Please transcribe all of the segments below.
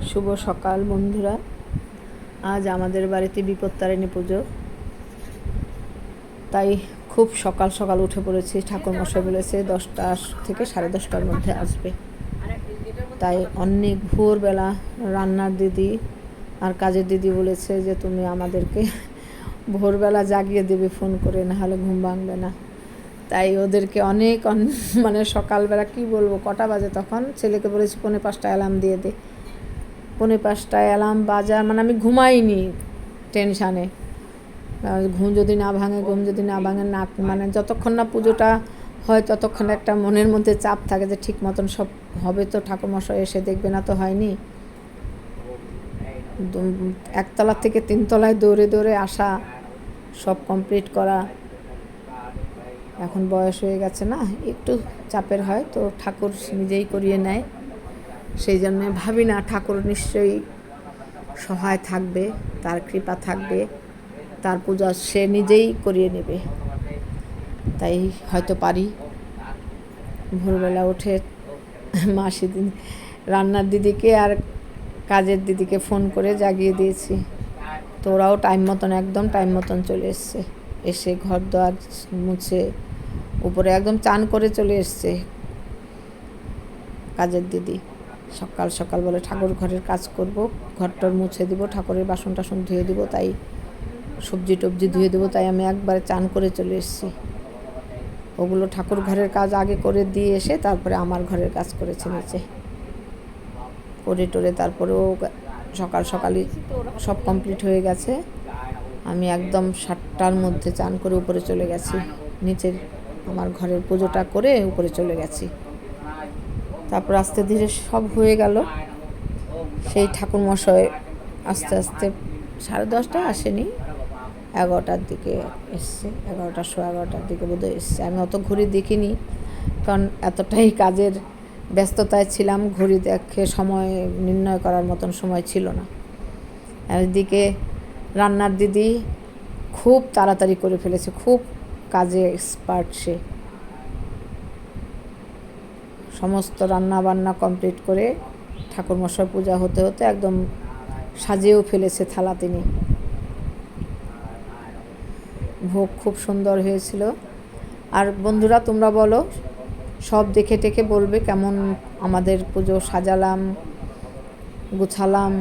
শুভ সকাল বন্ধুরা। আজ আমাদের বাড়িতে বিপত্তারিণী পুজো, তাই খুব সকাল সকাল উঠে পড়েছি। ঠাকুরমশাই বলেছে 10টা থেকে 10:30টার মধ্যে আসবে, তাই অনেক ভোরবেলা রান্নার দিদি আর কাজের দিদি বলেছে যে তুমি আমাদেরকে ভোরবেলা জাগিয়ে দেবে ফোন করে, না হলে ঘুম ভাঙবে না। তাই ওদেরকে অনেক মানে সকালবেলা কি বলবো, কটা বাজে তখন ছেলেকে বলেছি 4:45 অ্যালার্ম দিয়ে দে। 4:45 অ্যালার্ম বাজার মানে আমি ঘুমাইনি টেনশানে। ঘুম যদি না ভাঙে না মানে যতক্ষণ না পুজোটা হয় ততক্ষণ একটা মনের মধ্যে চাপ থাকে যে ঠিক মতন সব হবে তো, ঠাকুরমশাই এসে দেখবে না তো হয়নি। একতলা থেকে 3তলায় দৌড়ে দৌড়ে আসা, সব কমপ্লিট করা। এখন বয়স হয়ে গেছে না, একটু চাপের হয়, তো ঠাকুর নিজেই করিয়ে নেয়। সেই জন্যে ভাবি না, ঠাকুর নিশ্চয়ই সহায় থাকবে, তার কৃপা থাকবে, তার পূজা সে নিজেই করিয়ে নেবে। তাই হয়তো পারি। ভোরবেলা উঠে মাসি রান্নার দিদিকে আর কাজের দিদিকে ফোন করে জাগিয়ে দিয়েছি, তো ওরাও একদম টাইম মতন চলে এসছে। এসে ঘর দোয়ার মুছে উপরে একদম চান করে চলে এসছে কাজের দিদি। সকাল সকাল বলে ঠাকুর ঘরের কাজ করব, ঘরটর মুছে দিব, ঠাকুরের বাসন টাসন ধুয়ে দিব, তাই সবজি টবজি ধুয়ে দেবো, তাই আমি একবারে চান করে চলে এসেছি। ওগুলো ঠাকুর ঘরের কাজ আগে করে দিয়ে এসে তারপরে আমার ঘরের কাজ করেছে নিচে করে টোরে, তারপরেও সকাল সকালই সব কমপ্লিট হয়ে গেছে। আমি একদম 7টার মধ্যে চান করে উপরে চলে গেছি, নিচের আমার ঘরের পুজোটা করে উপরে চলে গেছি। তারপর আস্তে ধীরে সব হয়ে গেল। সেই ঠাকুরমশাই আস্তে আস্তে 10:30টায় আসেনি, 11টার দিকে এসছে, 11টার দিকে বোধহয় এসছে। আমি অত ঘড়ি দেখিনি, কারণ এতটাই কাজের ব্যস্ততায় ছিলাম, ঘড়ি দেখে সময় নির্ণয় করার মতন সময় ছিল না। এদিকে রান্নার দিদি খুব তাড়াতাড়ি করে ফেলেছে, খুব কাজে এক্সপার্ট সে। সমস্ত রান্না বান্না কমপ্লিট করে ঠাকুরমশাই পূজা হতে হতে একদম সাজিয়েও ফেলেছে থালা তিনি। ভোগ খুব সুন্দর হয়েছিল। আর বন্ধুরা তোমরা বলো, সব দেখে টেকে বলবে কেমন আমাদের পুজো সাজালাম, গুছালাম,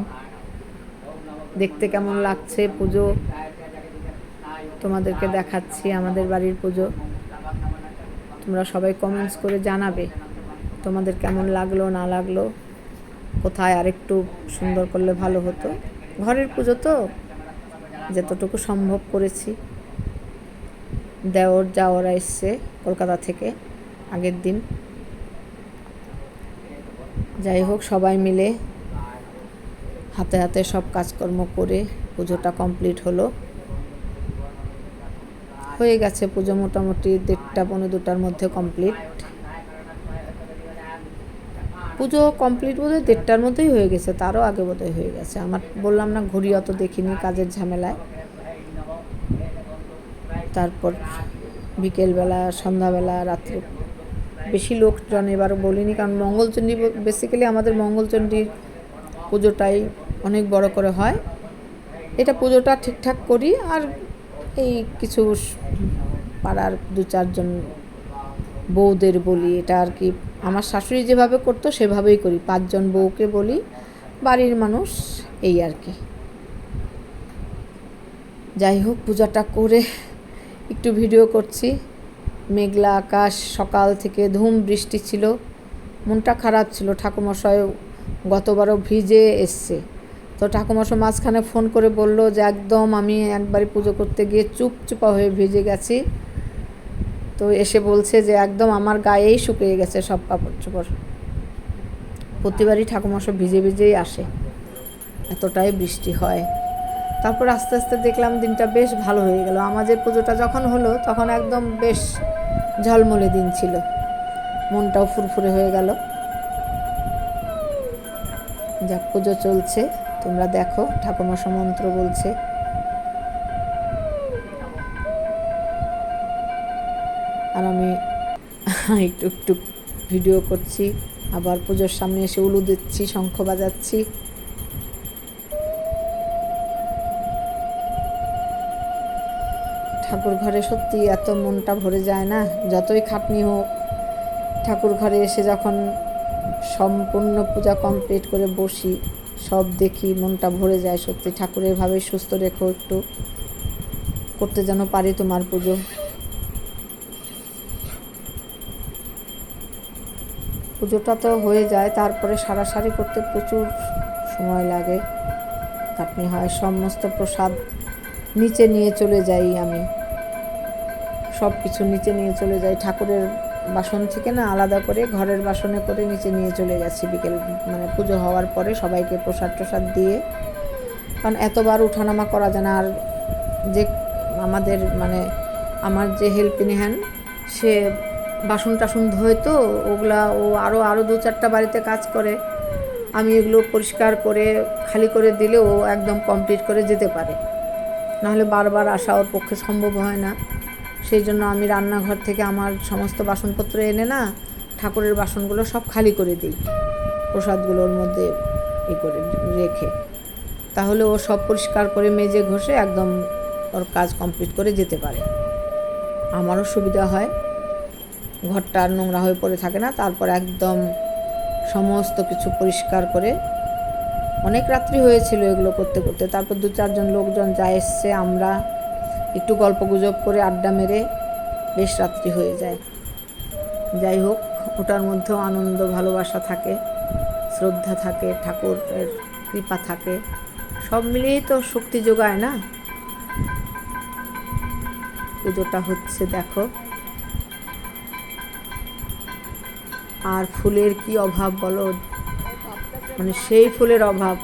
দেখতে কেমন লাগছে পুজো। তোমাদেরকে দেখাচ্ছি আমাদের বাড়ির পুজো। তোমরা সবাই কমেন্টস করে জানাবে তোমাদের কেমন লাগলো না লাগলো, কোথায় আরেকটু সুন্দর করলে ভালো হতো। ঘরের পুজো তো যতটুকু সম্ভব করেছি। দেওর যাওয়ারা এসছে কলকাতা থেকে আগের দিন। যাই হোক, সবাই মিলে হাতে হাতে সব কাজকর্ম করে পুজোটা কমপ্লিট হলো, হয়ে গেছে পুজো মোটামুটি 1:30 পৌনে 2টার মধ্যে কমপ্লিট। পুজো কমপ্লিট বোধহয় 1:30টার মধ্যেই হয়ে গেছে, তারও আগে বোধহয় হয়ে গেছে। আমার বললাম না, ঘড়ি অত দেখিনি কাজের ঝামেলায়। তারপর বিকেলবেলা, সন্ধ্যাবেলা, রাত্রে বেশি লোকজন এবার বলিনি, কারণ মঙ্গলচণ্ডী বেসিক্যালি আমাদের মঙ্গলচণ্ডীর পুজোটাই অনেক বড় করে হয়। এটা পুজোটা ঠিকঠাক করি, আর এই কিছু পাড়ার 2-4 জন বউদের বলি। এটা আর কি আমার শাশুড়ি যেভাবে করতো সেভাবেই করি, 5 জন বউকে বলি, বাড়ির মানুষ, এই আর কি। যাই হোক, পূজাটা করে একটু ভিডিও করছি। মেঘলা আকাশ, সকাল থেকে ধুম বৃষ্টি ছিল, মনটা খারাপ ছিল। ঠাকুরমশাই গতবারও ভিজে এসছে, তো ঠাকুরমশাই মাঝখানে ফোন করে বলল যে একদম আমি একবারে পুজো করতে গিয়ে চুপচুপা হয়ে ভিজে গেছি। তো এসে বলছে যে একদম আমার গায়েই শুকিয়ে গেছে সব কাপড় চোপড়। প্রতিবারই ঠাকুরমশাই ভিজে ভিজেই আসে, এতটাই বৃষ্টি হয়। তারপর আস্তে আস্তে দেখলাম দিনটা বেশ ভালো হয়ে গেল। আমাদের পুজোটা যখন হলো তখন একদম বেশ ঝলমলে দিন ছিল, মনটাও ফুরফুরে হয়ে গেল। যাক, পুজো চলছে, তোমরা দেখো, ঠাকুরমশাই মন্ত্র বলছে। আর আমি একটু একটু ভিডিও করছি, আবার পুজোর সামনে এসে উলু দিচ্ছি, শঙ্খ বাজাচ্ছি। ঠাকুর ঘরে সত্যি এত মনটা ভরে যায় না, যতই খাটনি হোক ঠাকুর ঘরে এসে যখন সম্পূর্ণ পূজা কমপ্লিট করে বসি, সব দেখি মনটা ভরে যায়। সত্যি ঠাকুরের ভাবে সুস্থ রেখো, একটু করতে যেন পারি তোমার পুজো। পুজোটা তো হয়ে যায়, তারপরে সারাসারি করতে প্রচুর সময় লাগে, খাটনি হয়। সমস্ত প্রসাদ নিচে নিয়ে চলে যাই আমি, সব কিছু নিচে নিয়ে চলে যাই। ঠাকুরের বাসন থেকে না আলাদা করে ঘরের বাসনে করে নিচে নিয়ে চলে গেছি বিকেল মানে পুজো হওয়ার পরে সবাইকে প্রসাদ টসাদ দিয়ে, কারণ এতবার উঠানামা করা যায় না। আর যে আমাদের মানে আমার যে হেল্পিং হ্যান্ড, সে বাসন টাসন ধোয়, তো ওগুলা ও আরও 2-4টা বাড়িতে কাজ করে। আমি এগুলো পরিষ্কার করে খালি করে দিলে ও একদম কমপ্লিট করে যেতে পারে, নাহলে বারবার আসা ওর পক্ষে সম্ভব হয় না। সেই জন্য আমি রান্নাঘর থেকে আমার সমস্ত বাসনপত্র এনে না ঠাকুরের বাসনগুলো সব খালি করে দিই, প্রসাদগুলোর মধ্যে করে রেখে, তাহলে ও সব পরিষ্কার করে মেজে ঘষে একদম ওর কাজ কমপ্লিট করে যেতে পারে। আমারও সুবিধা হয়, ঘরটা আর নোংরা হয়ে পড়ে থাকে না। তারপর একদম সমস্ত কিছু পরিষ্কার করে, অনেক রাত্রি হয়েছিল এগুলো করতে করতে। তারপর 2-4 জন লোকজন যা এসছে, আমরা একটু গল্প গুজব করে আড্ডা মেরে বেশ রাত্রি হয়ে যায়। যাই হোক, ওটার মধ্যেও আনন্দ ভালোবাসা থাকে, শ্রদ্ধা থাকে, ঠাকুরের কৃপা থাকে, সব মিলিয়েই তো শক্তি যোগায় না। পুজোটা হচ্ছে দেখো, আর ফুলের কি অভাব বলো, মানে সেই ফুলের অভাব।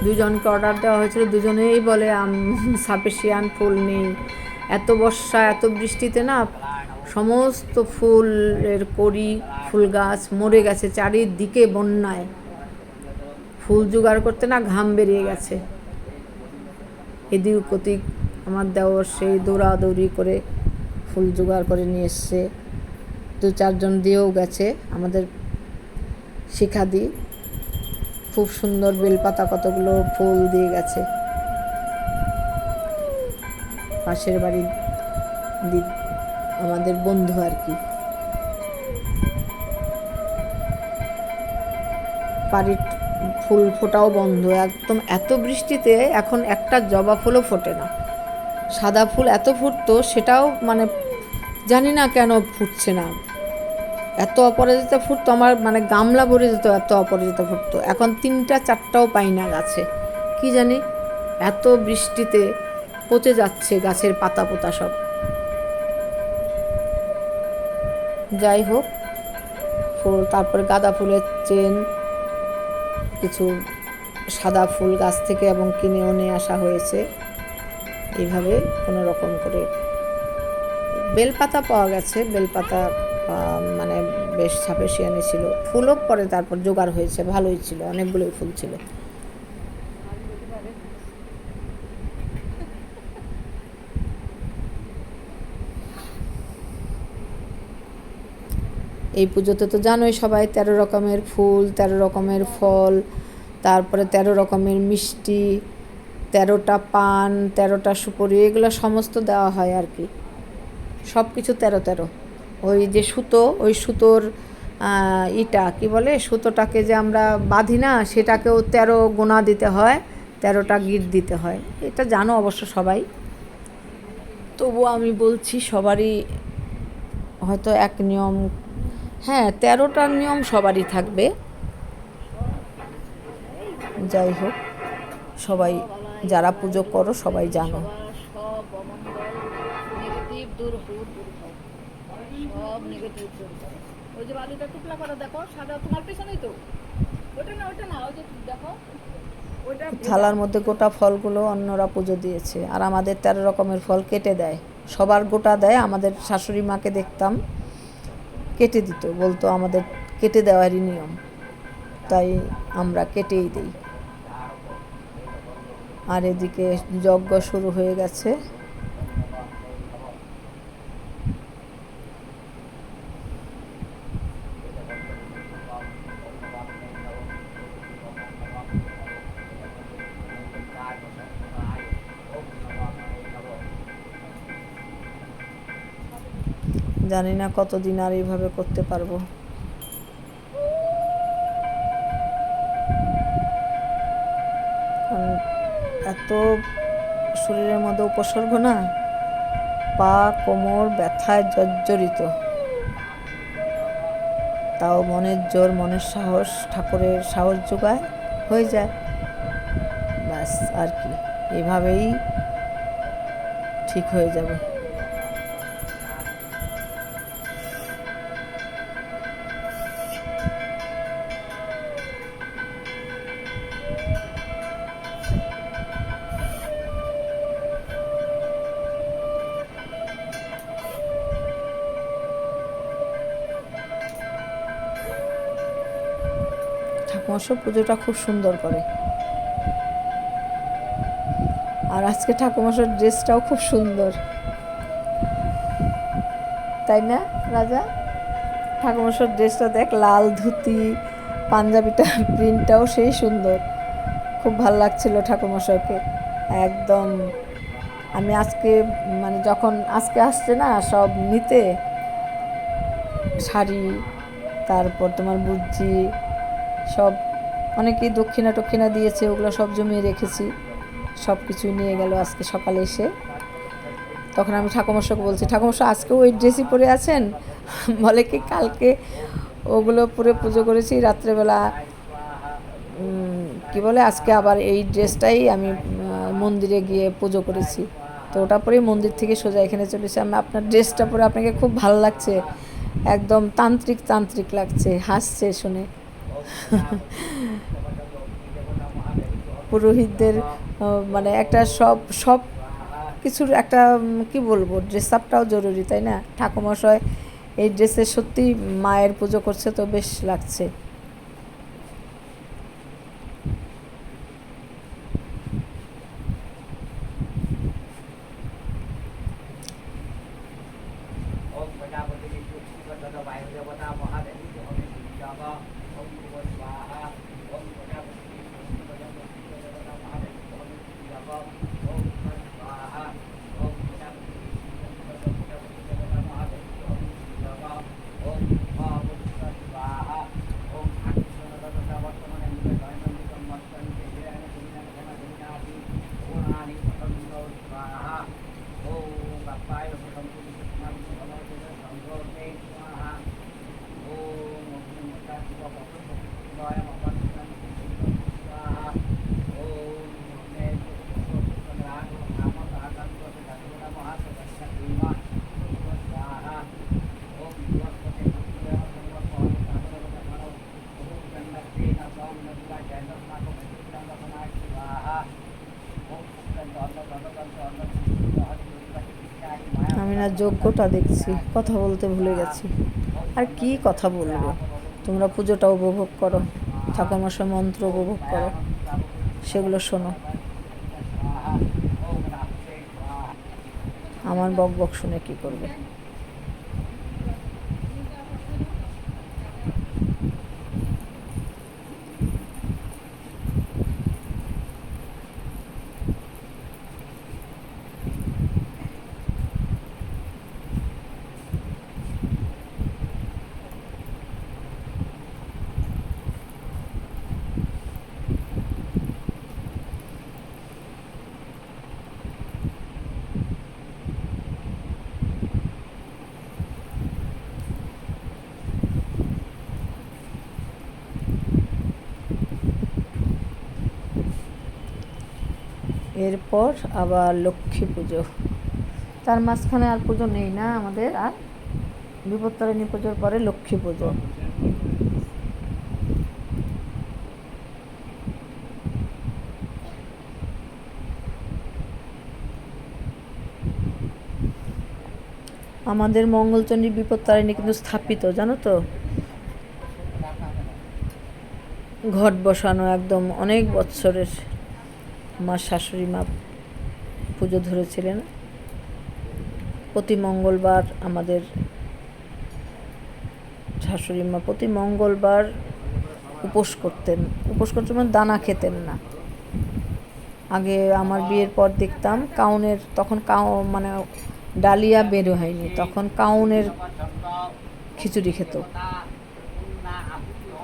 2জনকে অর্ডার দেওয়া হয়েছিল, 2জনেই বলে সাফিসিয়েন্ট ফুল নেই। এত বর্ষা এত বৃষ্টিতে না সমস্ত ফুলের কড়ি ফুল গাছ মরে গেছে, চারিদিকে বন্যায়। ফুল জোগাড় করতে না ঘাম বেরিয়ে গেছে। এদিক ওদিক আমার দেওয়ার সেই দৌড়াদৌড়ি করে ফুল জোগাড় করে নিয়ে এসছে। 2-4 জন দিয়েও গেছে, আমাদের শিখাদি খুব সুন্দর বেলপাতা কতগুলো ফুল দিয়ে গেছে। পাশের বাড়ির আমাদের বন্ধু আর কি, বাড়ির ফুল ফোটাও বন্ধ একদম। এত বৃষ্টিতে এখন একটা জবা ফুলও ফোটে না। সাদা ফুল এত ফুটতো, সেটাও মানে জানি না কেন ফুটছে না। এত অপরাজিতা ফুটতো, আমার মানে গামলা ভরে যেত, এত অপরাজিতা ফুটতো। এখন 3টা-4টাও পাই না গাছে, কি জানি এত বৃষ্টিতে পচে যাচ্ছে গাছের পাতা পোতা সব। যাই হোক, ফুল, তারপরে গাঁদা ফুলের চেন, কিছু সাদা ফুল গাছ থেকে এবং কিনেও নিয়ে আসা হয়েছে। এইভাবে কোনো রকম করে বেলপাতা পাওয়া গেছে, বেলপাতা মানে বেশ সাফিসিয়েন্ট ছিল। ফুলও পরে তারপর জোগাড় হয়েছে, ভালোই ছিল, অনেকগুলোই ফুল ছিল। এই পুজোতে তো জানোই সবাই 13 রকমের ফুল, 13 রকমের ফল, তারপরে 13 রকমের মিষ্টি, 13টা পান, 13টা সুপারি, এগুলো সমস্ত দেওয়া হয় আর কি। সব কিছু 13। ওই যে সুতো, ওই সুতোর ইটা কি বলে, সুতোটাকে যে আমরা বাঁধি না, সেটাকেও 13 গোনা দিতে হয়, 13টা গিট দিতে হয়। এটা জানো অবশ্য সবাই, তবুও আমি বলছি, সবারই হয়তো এক নিয়ম, হ্যাঁ 13টার নিয়ম সবারই থাকবে। যাই হোক, সবাই যারা পুজো করো সবাই জানো। থালার মধ্যে গোটা ফলগুলো অন্যরা পুজো দিয়েছে, আর আমাদের 13 রকমের ফল কেটে দেয়। সবার গোটা দেয়, আমাদের শাশুড়ি মাকে দেখতাম কেটে দিত, বলতো আমাদের কেটে দেওয়ারই নিয়ম, তাই আমরা কেটেই দিই। আর এদিকে যজ্ঞ শুরু হয়ে গেছে। জানি না কতদিন আর এইভাবে করতে পারবো। কারণ এত শরীরের মধ্যে উপসর্গ না, পা কোমর ব্যথায় জর্জরিত, তাও মনের জোর, মনের সাহস, ঠাকুরের সাহস যোগায়, হয়ে যায়, ব্যাস। আর কি, এভাবেই ঠিক হয়ে যাবে। ঠাকুমশাই পুজোটা খুব সুন্দর করে। আর আজকে ঠাকুমশার ড্রেসটাও খুব সুন্দর, তাই না রাজা? ঠাকুমশার ড্রেসটা দেখ, লাল ধুতি, পাঞ্জাবিটা প্রিন্টটাও সেই সুন্দর, খুব ভাল লাগছিল ঠাকুমশাইকে একদম। আমি আজকে মানে যখন আজকে আসছে না সব নিতে, শাড়ি, তারপর তোমার বুজ্জি, সব অনেকেই দক্ষিণা টক্ষিণা দিয়েছে, ওগুলো সব জমিয়ে রেখেছি, সব কিছুই নিয়ে গেল আজকে সকালে এসে। তখন আমি ঠাকুমশাকে বলছি, ঠাকুমশা আজকে ওই ড্রেসই পরে আছেন? বলে কি, কালকে ওগুলো পরে পুজো করেছি রাত্রেবেলা, কি বলে, আজকে আবার এই ড্রেসটাই আমি মন্দিরে গিয়ে পুজো করেছি, তো ওটা পরেই মন্দির থেকে সোজা এখানে চলেছি। আমি আপনার ড্রেসটা পরে আপনাকে খুব ভালো লাগছে, একদম তান্ত্রিক তান্ত্রিক লাগছে, হাসছে শুনে। পুরোহিতদের মানে একটা সব সব কিছুর একটা কি বলবো, ড্রেস আপটাও জরুরি, তাই না? ঠাকুমশাই এই ড্রেসে সত্যি মায়ের পুজো করছে, তো বেশ লাগছে। আমি না যজ্ঞটা দেখছি, কথা বলতে ভুলে গেছি। আর কি কথা বলবো, তোমরা পুজোটা উপভোগ করো, ঠাকুরমশাই মন্ত্র উপভোগ করো, সেগুলো শোনো। আমার বক বক শুনে কি করবে? এরপর আবার লক্ষ্মী পুজো, তার মাঝখানে আর পুজো নেই না আমাদের। আর বিপত্তারিণী পুজোর পরে লক্ষ্মী পুজো। আমাদের মঙ্গলচণ্ডী বিপত্তারিণী কিন্তু স্থাপিত, জানো তো, ঘট বসানো একদম অনেক বৎসরের। আমার শাশুড়ি মা পুজো ধরেছিলেন প্রতি মঙ্গলবার। আমাদের শাশুড়ি মা প্রতি মঙ্গলবার উপোস করতেন, উপোস করতে মানে দানা খেতেন না। আগে আমার বিয়ের পর দেখতাম কাউনের, তখন কাউ মানে ডালিয়া বের হয়নি, তখন কাউনের খিচুড়ি খেত।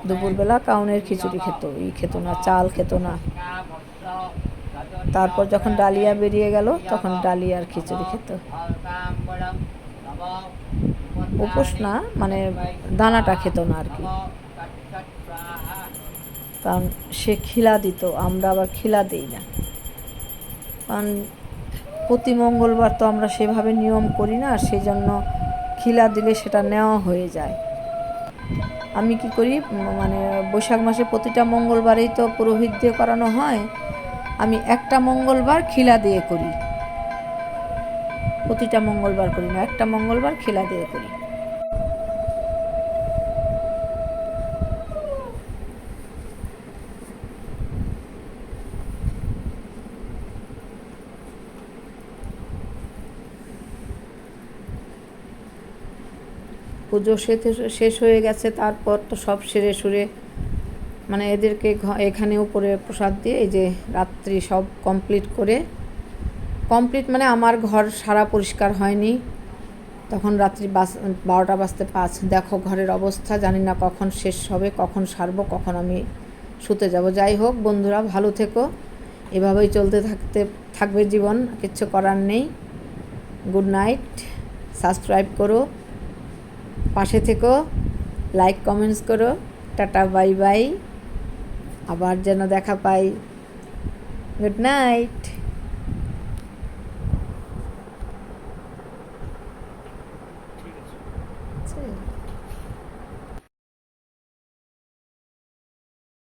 দুপুরবেলা কাউনের খিচুড়ি খেত, খেত না, চাল খেত না। তারপর যখন ডালিয়া বেরিয়ে গেল তখন ডালিয়ার খিচুড়ি খেত। উপোস না, মানে দানাটা খেত না আর কি, কারণ সে খিলা দিত, আমরা আবার খিলা দিই না। কারণ প্রতি মঙ্গলবার তো আমরা সেভাবে নিয়ম করি না, সেই জন্য খিলা দিলে সেটা নেওয়া হয়ে যায়। আমি কি করি, মানে বৈশাখ মাসে প্রতিটা মঙ্গলবারেই তো পুরোহিত দিয়ে করানো হয়, আমি একটা মঙ্গলবার খিলা দিয়ে করি, প্রতিটা মঙ্গলবার করি না, একটা মঙ্গলবার খিলা দিয়ে করি। পুজো শেষ হয়ে গেছে, তারপর তো সব সেরে সুরে, মানে এদেরকে এখানে উপরে প্রসাদ দিয়ে এই যে রাত্রি সব কমপ্লিট মানে আমার ঘর সারা পরিষ্কার হয়নি, তখন রাত্রি 12টা বাজতে 5। দেখো ঘরের অবস্থা, জানি না কখন শেষ হবে, কখন সারবো, কখন আমি শুতে যাব। যাই হোক বন্ধুরা, ভালো থেকো, এভাবেই চলতে থাকবে জীবন, কিচ্ছু করার নেই। গুড নাইট, সাবস্ক্রাইব করো, পাশে থেকো, লাইক কমেন্টস করো। টাটা, বাই বাই, আবার যেন দেখা পাই। Good night.